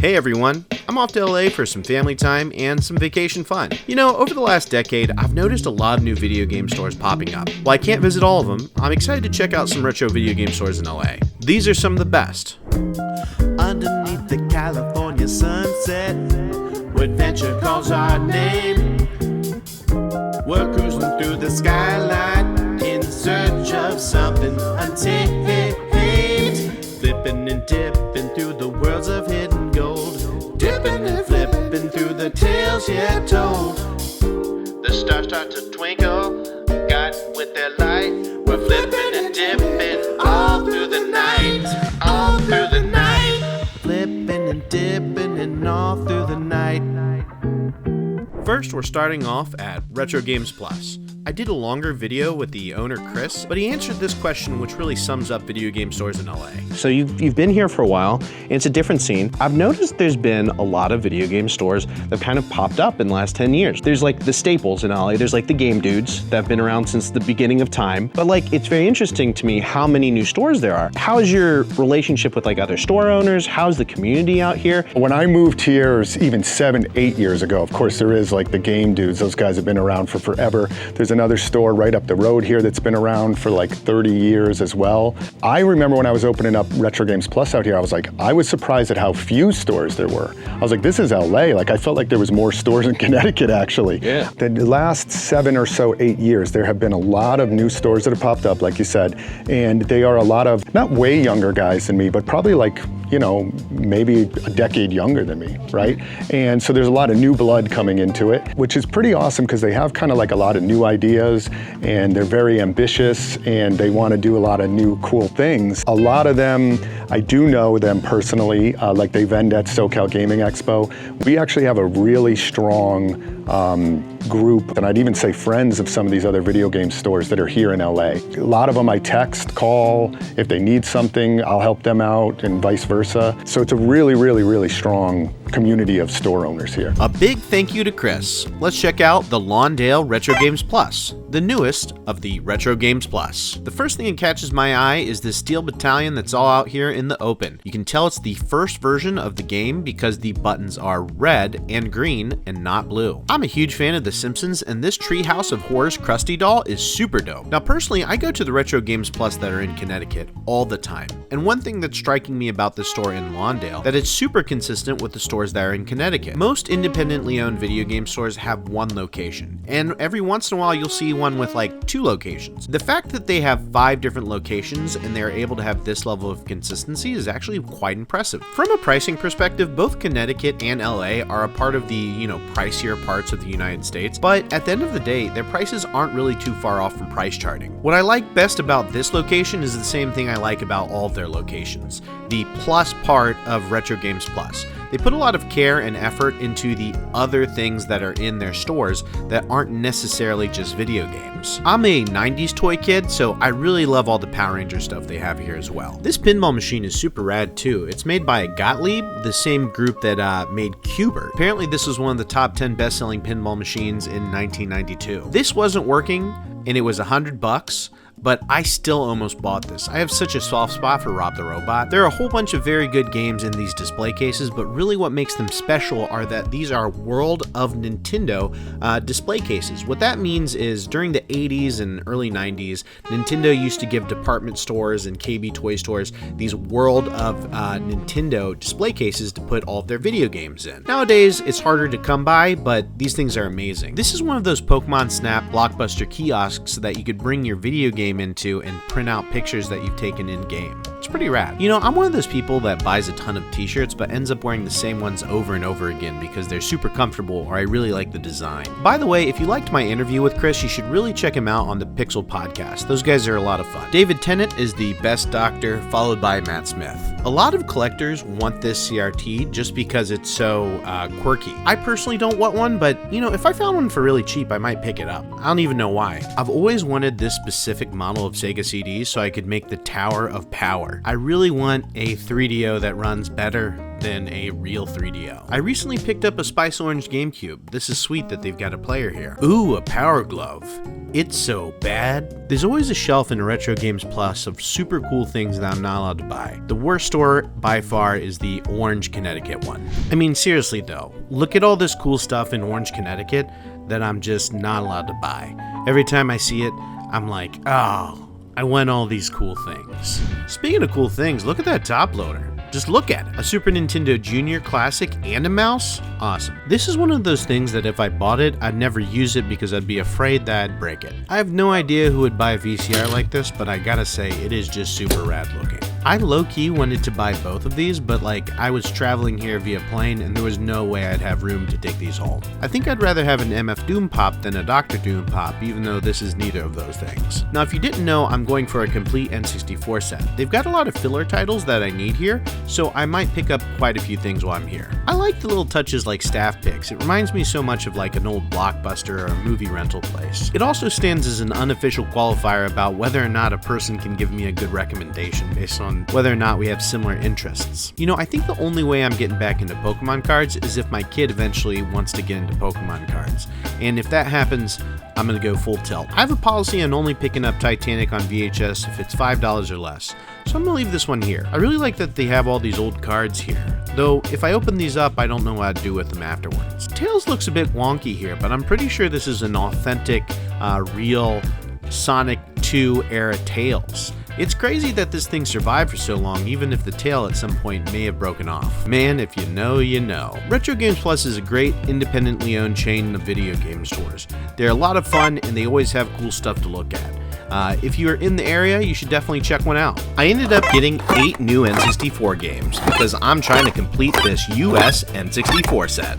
Hey everyone, I'm off to LA for some family time and some vacation fun. You know, over the last decade, I've noticed a lot of new video game stores popping up. While I can't visit all of them, I'm excited to check out some retro video game stores in LA. These are some of the best. Underneath the California sunset, where adventure calls our name, we're cruising through the skyline in search of something untamed, flipping and dipping through the worlds of hidden gold, dipping and flipping through the tales yet told. The stars start to twinkle, guided with their light. We're flipping and dipping all through the night, all through the night. Flipping and dipping and all through the night. First, we're starting off at Retro Games Plus. I did a longer video with the owner, Chris, but he answered this question, which really sums up video game stores in LA. So you've been here for a while, and it's a different scene. I've noticed there's been a lot of video game stores that kind of popped up in the last 10 years. There's like the staples in LA, there's like the game dudes that have been around since the beginning of time. But like, it's very interesting to me how many new stores there are. How is your relationship with like other store owners? How's the community out here? When I moved here, even 7-8 years ago, of course there is like the game dudes, those guys have been around for forever. There's another store right up the road here that's been around for like 30 years as well. I remember when I was opening up Retro Games Plus out here, I was surprised at how few stores there were. I was like, this is LA. Like, I felt like there was more stores in Connecticut, actually. Yeah. The last 7 or so, 8 years, there have been a lot of new stores that have popped up, like you said, and they are a lot of, not way younger guys than me, but probably like, you know, maybe a decade younger than me, right? And so there's a lot of new blood coming into it, which is pretty awesome because they have kind of like a lot of new ideas and they're very ambitious and they want to do a lot of new cool things. A lot of them, I do know them personally, like they vend at SoCal Gaming Expo. We actually have a really strong group, and I'd even say friends of some of these other video game stores that are here in LA. A lot of them I text, call, if they need something, I'll help them out and vice versa. So it's a really, really, really strong community of store owners here. A big thank you to Chris. Let's check out the Lawndale Retro Games Plus, the newest of the Retro Games Plus. The first thing that catches my eye is this steel battalion that's all out here in the open. You can tell it's the first version of the game because the buttons are red and green and not blue. I'm a huge fan of The Simpsons, and this Treehouse of Horrors Krusty doll is super dope. Now personally, I go to the Retro Games Plus that are in Connecticut all the time, and one thing that's striking me about this store in Lawndale, that it's super consistent with the stores that are in Connecticut. Most independently owned video game stores have one location, and every once in a while you'll see one with like 2 locations. The fact that they have 5 different locations and they're able to have this level of consistency is actually quite impressive. From a pricing perspective, both Connecticut and LA are a part of the, you know, pricier parts of the United States, but at the end of the day, their prices aren't really too far off from price charting. What I like best about this location is the same thing I like about all of their locations, the plus part of Retro Games Plus. They put a lot of care and effort into the other things that are in their stores that aren't necessarily just video games. I'm a 90s toy kid, so I really love all the Power Ranger stuff they have here as well. This pinball machine is super rad too. It's made by Gottlieb, the same group that made Qbert. Apparently this was one of the top 10 best-selling pinball machines in 1992. This wasn't working, and it was $100, but I still almost bought this. I have such a soft spot for Rob the Robot. There are a whole bunch of very good games in these display cases, but really what makes them special are that these are World of Nintendo display cases. What that means is during the 80s and early 90s, Nintendo used to give department stores and KB toy stores these World of Nintendo display cases to put all of their video games in. Nowadays, it's harder to come by, but these things are amazing. This is one of those Pokemon Snap Blockbuster kiosks that you could bring your video game into and print out pictures that you've taken in game. It's pretty rad. You know, I'm one of those people that buys a ton of t-shirts but ends up wearing the same ones over and over again because they're super comfortable or I really like the design. By the way, if you liked my interview with Chris, you should really check him out on the Pixel podcast. Those guys are a lot of fun. David Tennant is the best doctor, followed by Matt Smith. A lot of collectors want this CRT just because it's so quirky. I personally don't want one, but you know, if I found one for really cheap, I might pick it up. I don't even know why. I've always wanted this specific model of Sega CDs so I could make the Tower of Power. I really want a 3DO that runs better than a real 3DO. I recently picked up a Spice Orange GameCube. This is sweet that they've got a player here. Ooh, a Power Glove. It's so bad. There's always a shelf in Retro Games Plus of super cool things that I'm not allowed to buy. The worst store by far is the Orange, Connecticut one. I mean, seriously though, look at all this cool stuff in Orange, Connecticut that I'm just not allowed to buy. Every time I see it, I'm like, oh, I want all these cool things. Speaking of cool things, look at that top loader. Just look at it. A Super Nintendo Junior Classic and a mouse? Awesome. This is one of those things that if I bought it, I'd never use it because I'd be afraid that I'd break it. I have no idea who would buy a VCR like this, but I gotta say, it is just super rad looking. I low-key wanted to buy both of these, but I was traveling here via plane and there was no way I'd have room to take these home. I think I'd rather have an MF Doom Pop than a Dr. Doom Pop, even though this is neither of those things. Now, if you didn't know, I'm going for a complete N64 set. They've got a lot of filler titles that I need here, so I might pick up quite a few things while I'm here. I like the little touches like staff picks. It reminds me so much of an old Blockbuster or a movie rental place. It also stands as an unofficial qualifier about whether or not a person can give me a good recommendation based on whether or not we have similar interests. You know, I think the only way I'm getting back into Pokemon cards is if my kid eventually wants to get into Pokemon cards. And if that happens, I'm gonna go full tilt. I have a policy on only picking up Titanic on VHS if it's $5 or less, so I'm gonna leave this one here. I really like that they have all these old cards here, though if I open these up, I don't know what I'd do with them afterwards. Tails looks a bit wonky here, but I'm pretty sure this is an authentic, real Sonic 2 era Tails. It's crazy that this thing survived for so long, even if the tail at some point may have broken off. Man, if you know, you know. Retro Games Plus is a great, independently owned chain of video game stores. They're a lot of fun, and they always have cool stuff to look at. If you are in the area, you should definitely check one out. I ended up getting 8 new N64 games, because I'm trying to complete this US N64 set.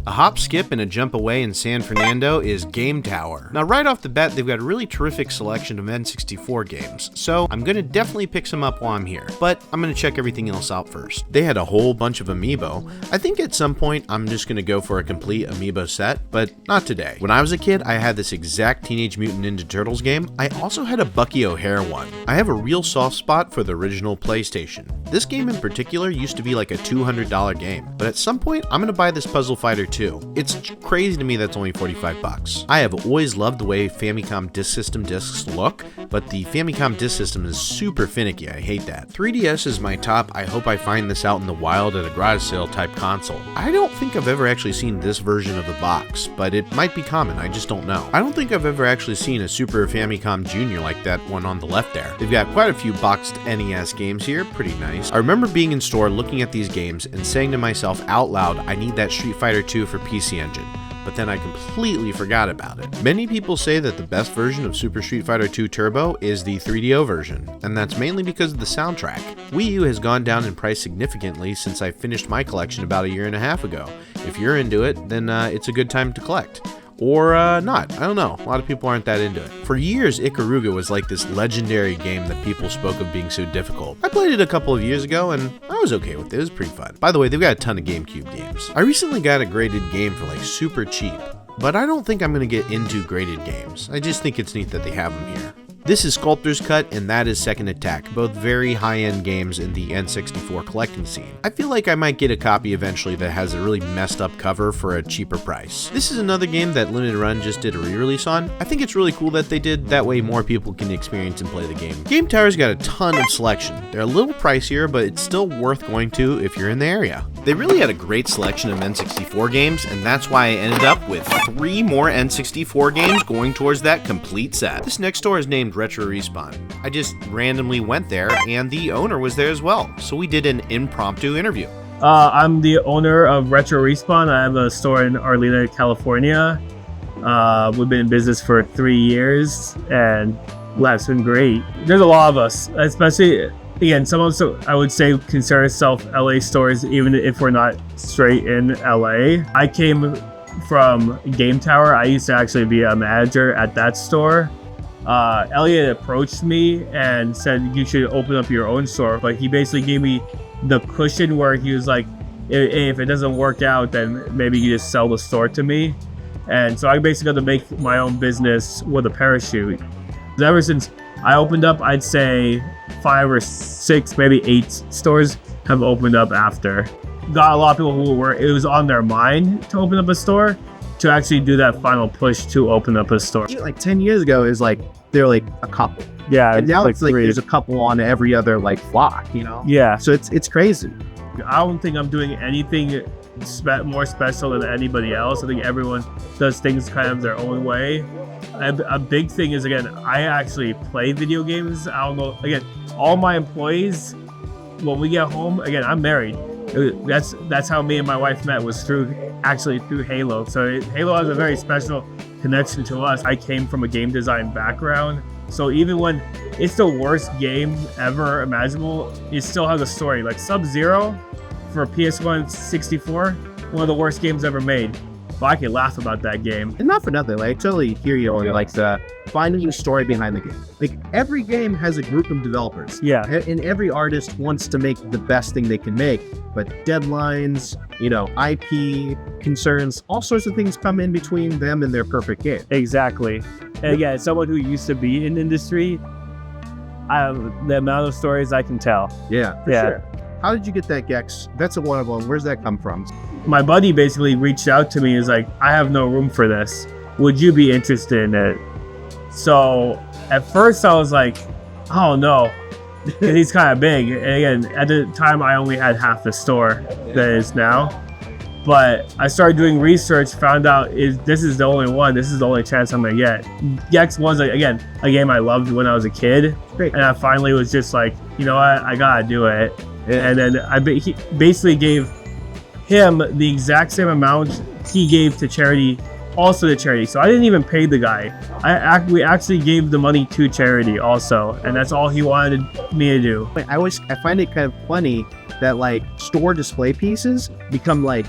A hop, skip, and a jump away in San Fernando is Game Tower. Now right off the bat, they've got a really terrific selection of N64 games, so I'm gonna definitely pick some up while I'm here, but I'm gonna check everything else out first. They had a whole bunch of amiibo. I think at some point I'm just gonna go for a complete amiibo set, but not today. When I was a kid, I had this exact Teenage Mutant Ninja Turtles game. I also had a Bucky O'Hare one. I have a real soft spot for the original PlayStation. This game in particular used to be like a $200 game, but at some point I'm gonna buy this Puzzle Fighter 2. It's crazy to me that's only 45 bucks. I have always loved the way Famicom Disk System discs look, but the Famicom Disk System is super finicky. I hate that. 3DS is my top. I hope I find this out in the wild at a garage sale type console. I don't think I've ever actually seen this version of the box, but it might be common. I just don't know. I don't think I've ever actually seen a Super Famicom Junior like that one on the left there. They've got quite a few boxed NES games here. Pretty nice. I remember being in store looking at these games and saying to myself out loud, I need that Street Fighter 2 for PC Engine, but then I completely forgot about it. Many people say that the best version of Super Street Fighter 2 Turbo is the 3DO version, and that's mainly because of the soundtrack. Wii U has gone down in price significantly since I finished my collection about a year and a half ago. If you're into it, then it's a good time to collect. Or not. I don't know. A lot of people aren't that into it. For years, Ikaruga was like this legendary game that people spoke of being so difficult. I played it a couple of years ago and I was okay with it. It was pretty fun. By the way, they've got a ton of GameCube games. I recently got a graded game for super cheap, but I don't think I'm going to get into graded games. I just think it's neat that they have them here. This is Sculptor's Cut, and that is Second Attack, both very high-end games in the N64 collecting scene. I feel like I might get a copy eventually that has a really messed up cover for a cheaper price. This is another game that Limited Run just did a re-release on. I think it's really cool that they did, that way more people can experience and play the game. Game Tower's got a ton of selection. They're a little pricier, but it's still worth going to if you're in the area. They really had a great selection of N64 games, and that's why I ended up with 3 more N64 games going towards that complete set. This next store is named Retro Respawn. I just randomly went there and the owner was there as well, so we did an impromptu interview. I'm the owner of Retro Respawn. I have a store in Arleta, California. We've been in business for 3 years and life's been great. There's a lot of us, especially, again, some of us, I would say, consider ourselves LA stores even if we're not straight in LA. I came from Game Tower. I used to actually be a manager at that store. Elliot approached me and said you should open up your own store, but he basically gave me the cushion where he was like, if it doesn't work out, then maybe you just sell the store to me. And so I basically got to make my own business with a parachute. Ever since I opened up, I'd say 5 or 6, maybe 8 stores have opened up after. Got a lot of people who were, it was on their mind to open up a store, to actually do that final push to open up a store. Like 10 years ago, it was like they're like a couple. Yeah, And now it's like 3. there's a couple on every other like flock, you know? Yeah, So it's crazy. I don't think I'm doing anything more special than anybody else. I think everyone does things kind of their own way. A big thing is, again, I actually play video games. I don't know, again, all my employees, when we get home, again, I'm married. That's how me and my wife met, was through Halo. So Halo has a very special connection to us. I came from a game design background, so even when it's the worst game ever imaginable, it still has a story. Like Sub-Zero for PS1 64, one of the worst games ever made. But I can laugh about that game. And not for nothing, like I totally hear you on like the finding the story behind the game. Like every game has a group of developers. Yeah. And every artist wants to make the best thing they can make, but deadlines, you know, IP concerns, all sorts of things come in between them and their perfect game. Exactly. And again, as someone who used to be in the industry, the amount of stories I can tell. Yeah. For sure. How did you get that Gex? That's a one of them. Where's that come from? My buddy basically reached out to me. Is like, I have no room for this. Would you be interested in it? So at first I was like, oh no, because he's kind of big. And again, at the time I only had half the store that is now. But I started doing research, found out this is the only one. This is the only chance I'm gonna get. Gex was again a game I loved when I was a kid, and I finally was just like, you know what, I gotta do it. Yeah. And then he basically gave him the exact same amount he gave to charity, also to charity. So I didn't even pay the guy. We actually gave the money to charity also, and that's all he wanted me to do. I find it kind of funny that like store display pieces become like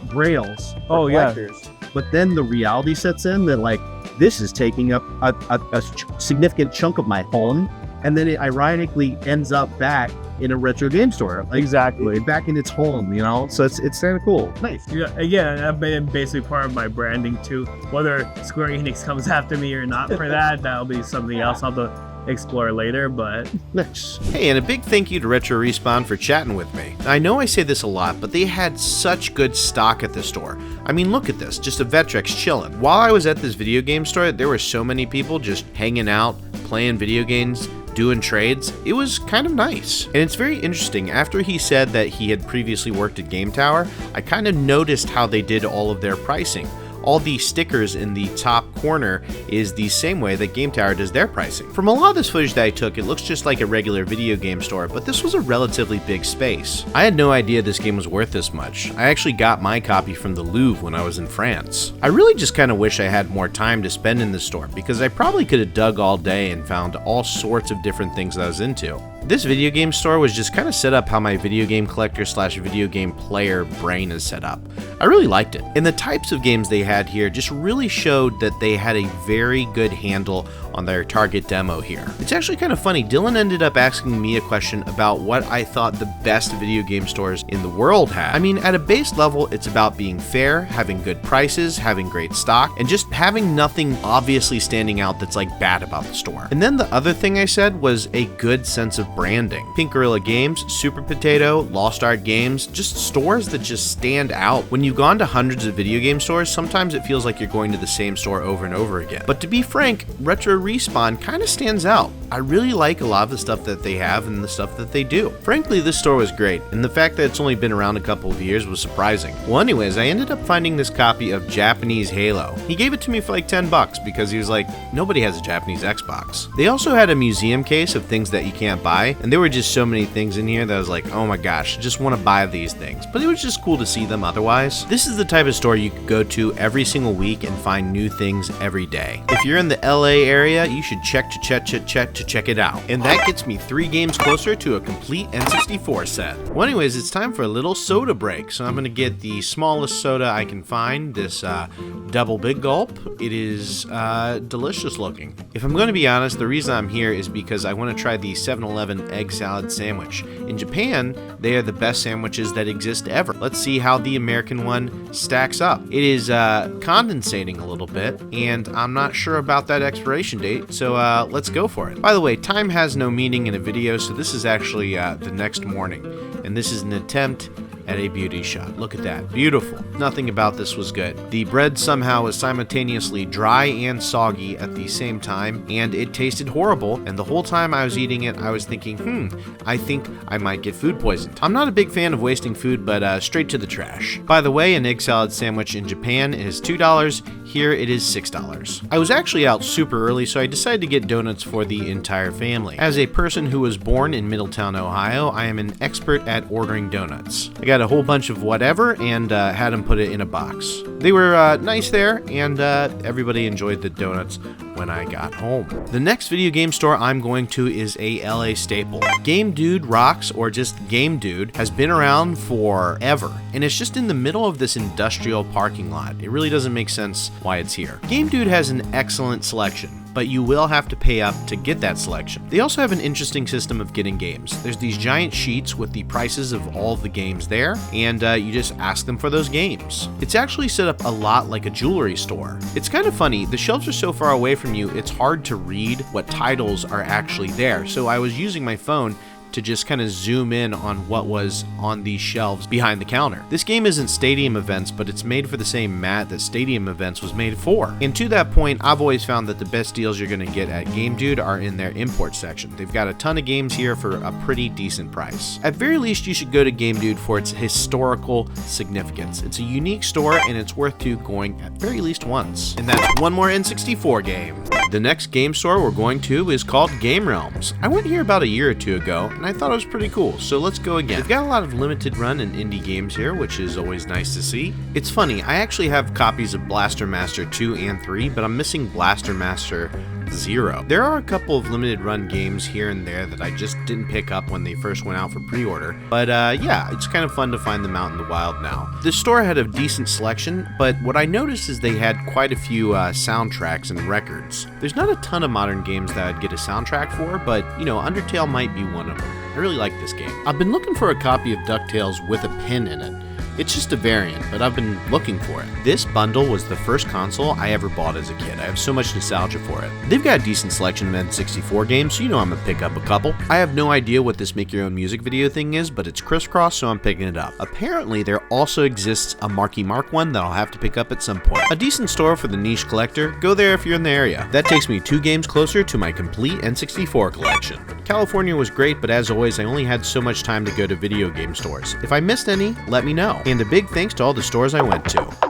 grails for collectors. But then the reality sets in that like this is taking up a significant chunk of my home, and then it ironically ends up back in a retro game store, like Exactly. back in its home, you know. So it's kind of cool. Nice. Yeah, again, I've been basically part of my branding too. Whether Square Enix comes after me or not for that, that'll be something else I'll have to explore later, but Nice. Hey, and a big thank you to Retro Respawn for chatting with me. I know I say this a lot, but they had such good stock at the store. I mean, look at this, just a Vectrex chilling. While I was at this video game store, there were so many people just hanging out, playing video games, doing trades. It was kind of nice. And it's very interesting, after he said that he had previously worked at Game Tower, I kind of noticed how they did all of their pricing. All the stickers in the top corner is the same way that Game Tower does their pricing. From a lot of this footage that I took, it looks just like a regular video game store, but this was a relatively big space. I had no idea this game was worth this much. I actually got my copy from the Louvre when I was in France. I really just kind of wish I had more time to spend in the store, because I probably could have dug all day and found all sorts of different things that I was into. This video game store was just kind of set up how my video game collector / video game player brain is set up. I really liked it. And the types of games they had here just really showed that they had a very good handle on their target demo here. It's actually kind of funny, Dylan ended up asking me a question about what I thought the best video game stores in the world had. I mean, at a base level, it's about being fair, having good prices, having great stock, and just having nothing obviously standing out that's like bad about the store. And then the other thing I said was a good sense of branding. Pink Gorilla Games, Super Potato, Lost Art Games, just stores that just stand out. When you've gone to hundreds of video game stores, sometimes it feels like you're going to the same store over and over again. But to be frank, Retro Respawn kind of stands out. I really like a lot of the stuff that they have and the stuff that they do. Frankly, this store was great, and the fact that it's only been around a couple of years was surprising. Well, anyways, I ended up finding this copy of Japanese Halo. He gave it to me for like $10 because he was like, nobody has a Japanese Xbox. They also had a museum case of things that you can't buy, and there were just so many things in here that I was like, oh my gosh, I just want to buy these things. But it was just cool to see them otherwise. This is the type of store you could go to every single week and find new things every day. If you're in the LA area, you should check it out. And that gets me 3 games closer to a complete N64 set. Well, anyways, it's time for a little soda break. So I'm gonna get the smallest soda I can find, this double big gulp. It is delicious looking. If I'm gonna be honest, the reason I'm here is because I want to try the 7-Eleven an egg salad sandwich. In Japan, they are the best sandwiches that exist ever. Let's see how the American one stacks up. It is condensating a little bit, and I'm not sure about that expiration date, so let's go for it. By the way, time has no meaning in a video, so this is actually the next morning, and this is an attempt at a beauty shot. Look at that. Beautiful. Nothing about this was good. The bread somehow was simultaneously dry and soggy at the same time, and it tasted horrible, and the whole time I was eating it, I was thinking, I think I might get food poisoned. I'm not a big fan of wasting food, but straight to the trash. By the way, an egg salad sandwich in Japan is $2. Here it is $6. I was actually out super early, so I decided to get donuts for the entire family. As a person who was born in Middletown, Ohio, I am an expert at ordering donuts. I got a whole bunch of whatever and had them put it in a box. They were nice there, and everybody enjoyed the donuts when I got home. The next video game store I'm going to is a LA staple. Game Dude Rocks, or just Game Dude, has been around forever, and it's just in the middle of this industrial parking lot. It really doesn't make sense why it's here. Game Dude has an excellent selection, but you will have to pay up to get that selection. They also have an interesting system of getting games. There's these giant sheets with the prices of all the games there, and you just ask them for those games. It's actually set up a lot like a jewelry store. It's kind of funny, the shelves are so far away from you, it's hard to read what titles are actually there, so I was using my phone to just kind of zoom in on what was on these shelves behind the counter. This game isn't Stadium Events, but it's made for the same mat that Stadium Events was made for. And to that point, I've always found that the best deals you're gonna get at Game Dude are in their import section. They've got a ton of games here for a pretty decent price. At very least, you should go to Game Dude for its historical significance. It's a unique store, and it's worth going at very least once. And that's one more N64 game. The next game store we're going to is called Game Realms. I went here about a year or two ago, and I thought it was pretty cool, so let's go again. They've got a lot of limited run and indie games here, which is always nice to see. It's funny, I actually have copies of Blaster Master 2 and 3, but I'm missing Blaster Master 0. There are a couple of limited run games here and there that I just didn't pick up when they first went out for pre-order, but yeah, it's kind of fun to find them out in the wild now. The store had a decent selection, but what I noticed is they had quite a few soundtracks and records. There's not a ton of modern games that I'd get a soundtrack for, but you know, Undertale might be one of them. I really like this game. I've been looking for a copy of DuckTales with a pin in it. It's just a variant, but I've been looking for it. This bundle was the first console I ever bought as a kid. I have so much nostalgia for it. They've got a decent selection of N64 games, so you know I'm gonna pick up a couple. I have no idea what this make your own music video thing is, but it's crisscross, so I'm picking it up. Apparently, there also exists a Marky Mark one that I'll have to pick up at some point. A decent store for the niche collector. Go there if you're in the area. That takes me 2 games closer to my complete N64 collection. California was great, but as always, I only had so much time to go to video game stores. If I missed any, let me know. And a big thanks to all the stores I went to.